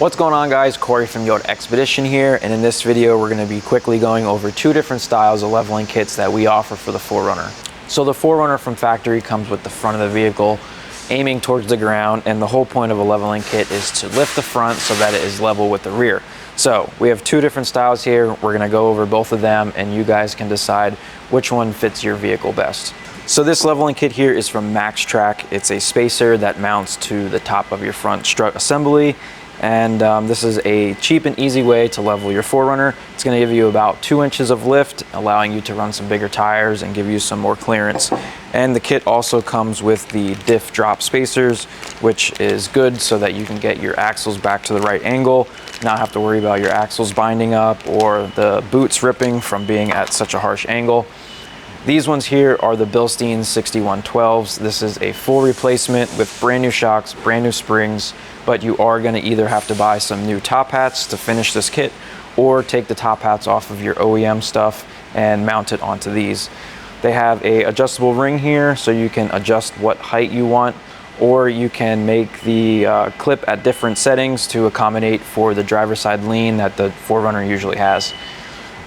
What's going on, guys? Corey from Yoda Expedition here, and in this video we're going to be quickly going over two different styles of leveling kits that we offer for the 4Runner. So the 4Runner from factory comes with the front of the vehicle aiming towards the ground, and the whole point of a leveling kit is to lift the front so that it is level with the rear. So we have two different styles here. We're going to go over both of them and you guys can decide which one fits your vehicle best. So this leveling kit here is from Maxtrack. It's a spacer that mounts to the top of your front strut assembly, and this is a cheap and easy way to level your 4Runner. It's going to give you about 2 inches of lift, allowing you to run some bigger tires and give you some more clearance. And the kit also comes with the diff drop spacers, which is good so that you can get your axles back to the right angle, not have to worry about your axles binding up or the boots ripping from being at such a harsh angle. These ones here are the Bilstein 6112s. This is a full replacement with brand new shocks, brand new springs, but you are going to either have to buy some new top hats to finish this kit or take the top hats off of your OEM stuff and mount it onto these. They have a adjustable ring here so you can adjust what height you want, or you can make the clip at different settings to accommodate for the driver's side lean that the 4Runner usually has.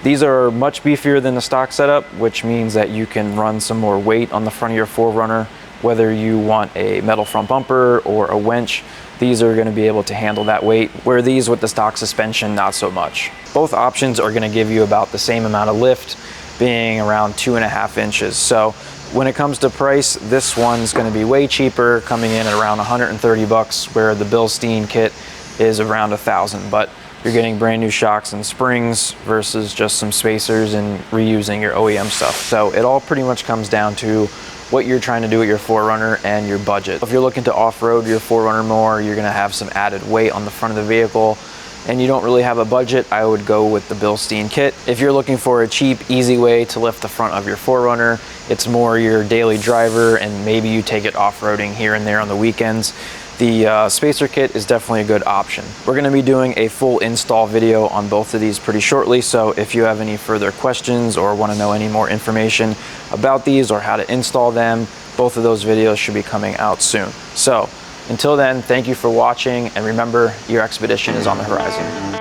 These are much beefier than the stock setup, which means that you can run some more weight on the front of your 4Runner. Whether you want a metal front bumper or a winch, these are going to be able to handle that weight, where these with the stock suspension, not so much. Both options are going to give you about the same amount of lift, being around 2.5 inches. So when it comes to price, this one's going to be way cheaper, coming in at around 130 bucks, where the Bilstein kit is around 1,000. But you're getting brand new shocks and springs versus just some spacers and reusing your OEM stuff. So it all pretty much comes down to what you're trying to do with your 4Runner and your budget. If you're looking to off-road your 4Runner more, you're gonna have some added weight on the front of the vehicle, and you don't really have a budget, I would go with the Bilstein kit. If you're looking for a cheap, easy way to lift the front of your 4Runner, it's more your daily driver, and maybe you take it off-roading here and there on the weekends, the spacer kit is definitely a good option. We're going to be doing a full install video on both of these pretty shortly, so if you have any further questions or want to know any more information about these or how to install them, both of those videos should be coming out soon. So until then, thank you for watching, and remember, your expedition is on the horizon.